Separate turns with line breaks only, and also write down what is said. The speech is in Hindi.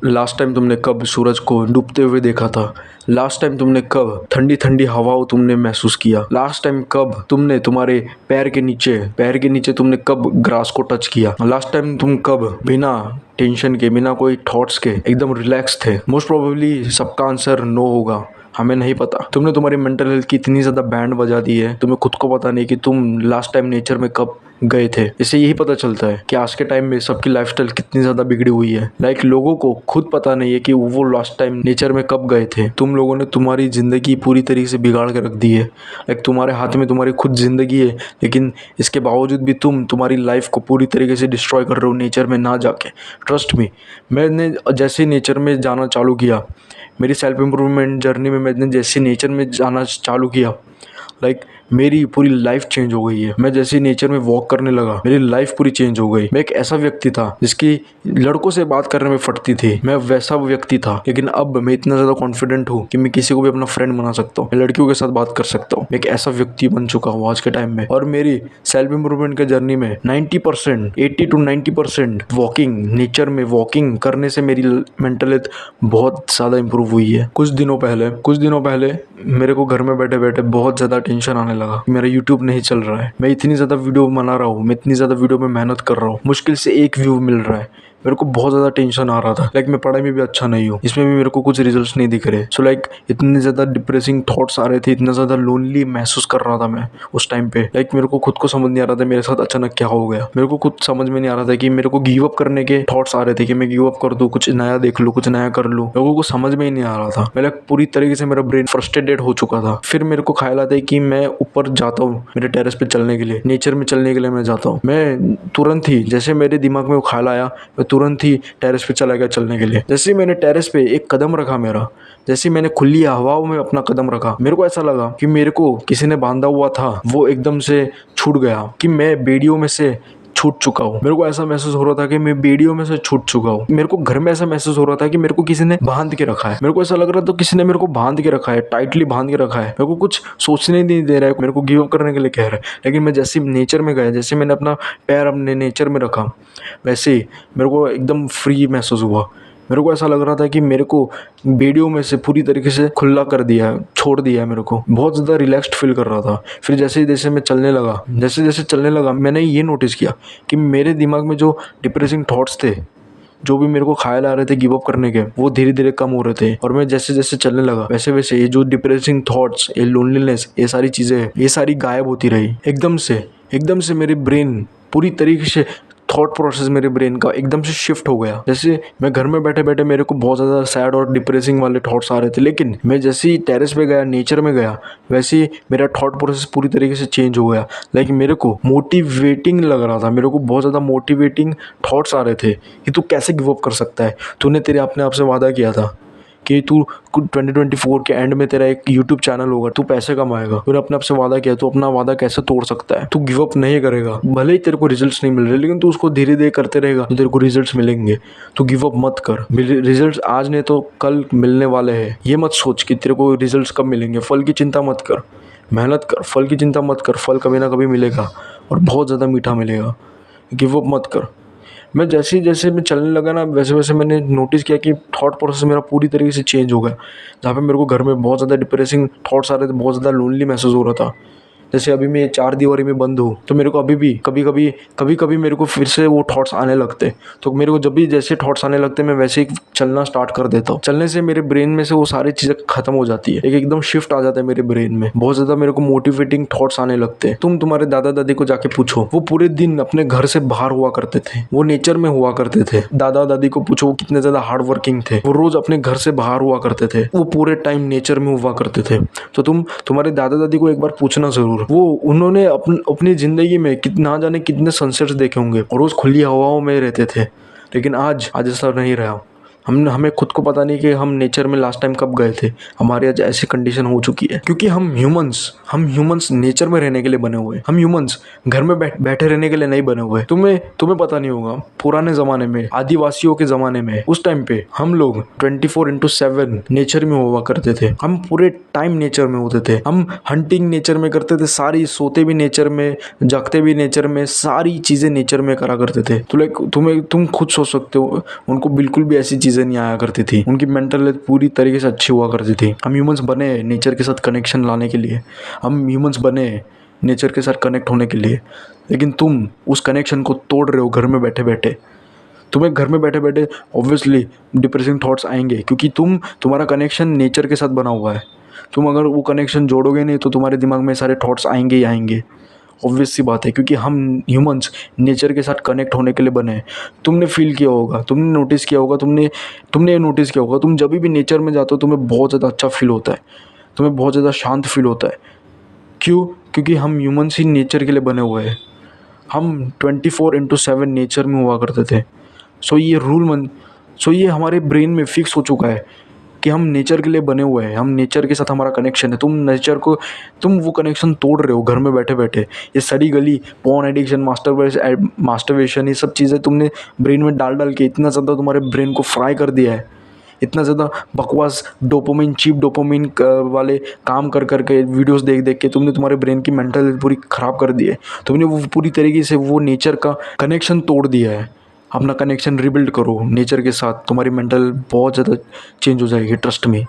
लास्ट टाइम तुमने कब सूरज को डूबते हुए देखा था? लास्ट टाइम तुमने कब ठंडी ठंडी हवाओं तुमने महसूस किया? लास्ट टाइम कब तुमने तुम्हारे पैर के नीचे तुमने कब ग्रास को टच किया? लास्ट टाइम तुम कब बिना टेंशन के, बिना कोई थॉट्स के एकदम रिलैक्स थे? मोस्ट प्रोबेबली सबका आंसर नो होगा। हमें नहीं पता। तुमने तुम्हारी मेंटल हेल्थ की इतनी ज्यादा बैंड बजा दी है, तुम्हें खुद को पता नहीं कि तुम लास्ट टाइम नेचर में कब गए थे। इससे यही पता चलता है कि आज के टाइम में सबकी लाइफस्टाइल कितनी ज्यादा बिगड़ी हुई है। लोगों को खुद पता नहीं है कि वो लास्ट टाइम नेचर में कब गए थे। तुम लोगों ने तुम्हारी जिंदगी पूरी तरीके से बिगाड़ के रख दी है। तुम्हारे हाथ में तुम्हारी खुद जिंदगी है, लेकिन इसके बावजूद भी तुम तुम्हारी लाइफ को पूरी तरीके से डिस्ट्रॉय कर रहे हो नेचर में ना जाके। ट्रस्ट मी, मैंने जैसे नेचर में जाना चालू किया, मेरी सेल्फ इम्प्रूवमेंट जर्नी में मैंने जैसे नेचर में जाना चालू किया, मेरी पूरी लाइफ चेंज हो गई है। मैं जैसे नेचर में वॉक करने लगा, मेरी लाइफ पूरी चेंज हो गई। मैं एक ऐसा व्यक्ति था जिसकी लड़कों से बात करने में फटती थी, मैं वैसा व्यक्ति था। लेकिन अब मैं इतना ज्यादा कॉन्फिडेंट हूँ कि मैं किसी को भी अपना फ्रेंड बना सकता हूँ, मैं लड़कियों के साथ बात कर सकता हूँ। मैं एक ऐसा व्यक्ति बन चुका हूँ आज के टाइम में। और मेरी सेल्फ इम्प्रूवमेंट के जर्नी में 90%, 80 to 90% वॉकिंग, नेचर में वॉकिंग करने से मेरी मेंटल हेल्थ बहुत ज्यादा इंप्रूव हुई है। कुछ दिनों पहले मेरे को घर में बैठे बैठे बहुत ज्यादा टेंशन आने लगा। मेरा यूट्यूब नहीं चल रहा है, मैं इतनी ज्यादा वीडियो बना रहा हूँ, मैं इतनी ज्यादा वीडियो में मेहनत कर रहा हूँ, मुश्किल से एक व्यू मिल रहा है। मेरे को बहुत ज्यादा टेंशन आ रहा था। मैं पढ़ाई में भी अच्छा नहीं हूँ, इसमें भी मेरे को कुछ रिजल्ट्स नहीं दिख रहे। सो इतने ज्यादा डिप्रेसिंग थॉट्स आ रहे थे, इतना ज्यादा लोनली महसूस कर रहा था मैं उस टाइम पे। मेरे को खुद को समझ नहीं आ रहा था मेरे साथ अचानक क्या हो गया। मेरे को खुद समझ में नहीं आ रहा था कि मेरे को गिव अप करने के थॉट्स आ रहे थे कि मैं गिव अप कर दूं, कुछ नया देख लूं, कुछ नया कर लूं। मेरे को समझ में ही नहीं आ रहा था। पूरी तरीके से मेरा ब्रेन फ्रस्ट्रेटेड हो चुका था। फिर मेरे को ख्याल आता है कि मैं ऊपर जाता हूँ, मेरे टेरेस पे चलने के लिए, नेचर में चलने के लिए मैं जाता हूँ। मैं तुरंत ही, जैसे मेरे दिमाग में वो ख्याल आया, मैं तुरंत ही टेरेस पे चला गया चलने के लिए। जैसे ही मैंने टेरेस पे एक कदम रखा मेरा, जैसे ही मैंने खुली हवाओं में अपना कदम रखा, मेरे को ऐसा लगा कि मेरे को किसी ने बांधा हुआ था, वो एकदम से छूट गया, कि मैं बेड़ियों में से छूट चुका हूँ। मेरे को ऐसा महसूस हो रहा था कि मैं बेड़ियों में से छूट चुका हूँ। मेरे को घर में ऐसा महसूस हो रहा था कि मेरे को किसी ने बांध के रखा है। मेरे को ऐसा लग रहा था किसी ने मेरे को बांध के रखा है, टाइटली बांध के रखा है। मेरे को कुछ सोचने नहीं दे रहा है, मेरे को गिव अप करने के लिए कह रहा है। लेकिन मैं जैसे नेचर में गया, जैसे मैंने अपना पैर अपने नेचर में रखा, वैसे ही मेरे को एकदम फ्री महसूस हुआ। मेरे को ऐसा लग रहा था कि मेरे को बेड़ियों में से पूरी तरीके से खुला कर दिया है, छोड़ दिया है। मेरे को बहुत ज़्यादा रिलैक्स्ड फील कर रहा था। फिर जैसे जैसे मैं चलने लगा, जैसे जैसे चलने लगा, मैंने ये नोटिस किया कि मेरे दिमाग में जो डिप्रेसिंग थॉट्स थे, जो भी मेरे को ख्याल आ रहे थे गिव अप करने के, वो धीरे धीरे कम हो रहे थे। और मैं जैसे जैसे चलने लगा, वैसे वैसे ये जो डिप्रेसिंग थॉट्स, ये लोनलीनेस, ये सारी चीज़ें, ये सारी गायब होती रही। एकदम से मेरी ब्रेन पूरी तरीके से, थॉट प्रोसेस मेरे ब्रेन का एकदम से शिफ्ट हो गया। जैसे मैं घर में बैठे बैठे मेरे को बहुत ज़्यादा सैड और डिप्रेसिंग वाले थॉट्स आ रहे थे, लेकिन मैं जैसे ही टेरेस पे गया, नेचर में गया, वैसे ही मेरा थॉट प्रोसेस पूरी तरीके से चेंज हो गया। मेरे को मोटिवेटिंग लग रहा था, मेरे को बहुत ज़्यादा मोटिवेटिंग थॉट्स आ रहे थे कि तू कैसे गिव अप कर सकता है। तूने तेरे अपने आप से वादा किया था कि तू 2024 के एंड में तेरा एक यूट्यूब चैनल होगा, तू पैसे कमाएगा। तूने अपने आप से वादा किया, तू अपना वादा कैसे तोड़ सकता है? तू गिव अप नहीं करेगा, भले ही तेरे को रिजल्ट्स नहीं मिल रहे, लेकिन तू उसको धीरे धीरे करते रहेगा तो तेरे को रिजल्ट्स मिलेंगे। तू गिव अप मत कर। रिजल्ट्स आज नहीं तो कल मिलने वाले हैं। ये मत सोच कि तेरे को रिजल्ट्स कब मिलेंगे। फल की चिंता मत कर, मेहनत कर। फल की चिंता मत कर, फल कभी ना कभी मिलेगा और बहुत ज़्यादा मीठा मिलेगा। गिव अप मत कर। मैं जैसे जैसे मैं चलने लगा ना, वैसे वैसे मैंने नोटिस किया कि थॉट प्रोसेस मेरा पूरी तरीके से चेंज हो गया। जहाँ पे मेरे को घर में बहुत ज़्यादा डिप्रेसिंग थॉट्स आ रहे थे, बहुत ज़्यादा लोनली महसूस हो रहा था। जैसे अभी मैं 4 दीवारी में बंद हूँ, तो मेरे को अभी भी कभी कभी मेरे को फिर से वो थॉट्स आने लगते। तो मेरे को जब भी जैसे थॉट्स आने लगते, मैं वैसे ही चलना स्टार्ट कर देता हूँ। चलने से मेरे ब्रेन में से वो सारी चीज़ें खत्म हो जाती है, एकदम शिफ्ट आ जाता है मेरे ब्रेन में। बहुत ज़्यादा मेरे को मोटिवेटिंग थॉट्स आने लगते हैं। तुम तुम्हारे दादा दादी को जाके पूछो, वो पूरे दिन अपने घर से बाहर हुआ करते थे, वो नेचर में हुआ करते थे। दादा दादी को पूछो वो कितने ज़्यादा हार्ड वर्किंग थे, वो रोज अपने घर से बाहर हुआ करते थे, वो पूरे टाइम नेचर में हुआ करते थे। तो तुम्हारे दादा दादी को एक बार पूछना जरूर, वो उन्होंने अपनी जिंदगी में ना जाने कितने सनसेट्स देखे होंगे और रोज खुली हवाओं में रहते थे। लेकिन आज ऐसा नहीं रहा। हमें खुद को पता नहीं कि हम नेचर में लास्ट टाइम कब गए थे। हमारी आज ऐसी कंडीशन हो चुकी है क्योंकि हम ह्यूमंस नेचर में रहने के लिए बने हुए। हम ह्यूमंस घर में बैठे रहने के लिए नहीं बने हुए। तुम्हें पता नहीं होगा, पुराने जमाने में, आदिवासियों के जमाने में, उस टाइम पे हम लोग 24/7 नेचर में हुआ करते थे। हम पूरे टाइम नेचर में होते थे। हम हंटिंग नेचर में करते थे, सारी सोते भी नेचर में, जगते भी नेचर में, सारी चीजें नेचर में करा करते थे। तो तुम खुद सोच सकते हो, उनको बिल्कुल भी ऐसी चीज़ें नहीं आया करती थी, उनकी मेंटल हेल्थ पूरी तरीके से अच्छी हुआ करती थी। हम ह्यूमंस बने नेचर के साथ कनेक्शन लाने के लिए, हम ह्यूमंस बने नेचर के साथ कनेक्ट होने के लिए, लेकिन तुम उस कनेक्शन को तोड़ रहे हो घर में बैठे बैठे। तुम्हें घर में बैठे बैठे ऑब्वियसली डिप्रेसिंग थॉट्स आएंगे, क्योंकि तुम्हारा कनेक्शन नेचर के साथ बना हुआ है। तुम अगर वो कनेक्शन जोड़ोगे नहीं तो तुम्हारे दिमाग में सारे थॉट्स आएंगे ही आएंगे। ऑब्वियस सी बात है, क्योंकि हम ह्यूमंस नेचर के साथ कनेक्ट होने के लिए बने हैं। तुमने फील किया होगा, तुमने नोटिस किया होगा, तुमने ये नोटिस किया होगा, तुम जब भी नेचर में जाते हो तुम्हें बहुत ज़्यादा अच्छा फील होता है, तुम्हें बहुत ज़्यादा शांत फील होता है। क्यों? क्योंकि हम ह्यूमंस ही नेचर के लिए बने हुए हैं। हम 24/7 नेचर में हुआ करते थे। सो ये हमारे ब्रेन में फिक्स हो चुका है कि हम नेचर के लिए बने हुए हैं, हम नेचर के साथ हमारा कनेक्शन है। तुम वो कनेक्शन तोड़ रहे हो घर में बैठे बैठे। ये सड़ी गली पोर्न एडिक्शन, मास्टरबेशन, ये सब चीज़ें तुमने ब्रेन में डाल डाल के इतना ज़्यादा तुम्हारे ब्रेन को फ्राई कर दिया है, इतना ज़्यादा बकवास डोपामिन, चीप डोपामिन वाले काम कर कर के, वीडियोस देख देख के तुमने तुम्हारे ब्रेन की मेंटल हेल्थ पूरी ख़राब कर दी है। तुमने वो पूरी तरीके से वो नेचर का कनेक्शन तोड़ दिया है। अपना कनेक्शन रिबिल्ड करो नेचर के साथ, तुम्हारी मेंटल बहुत ज़्यादा चेंज हो जाएगी, ट्रस्ट मी।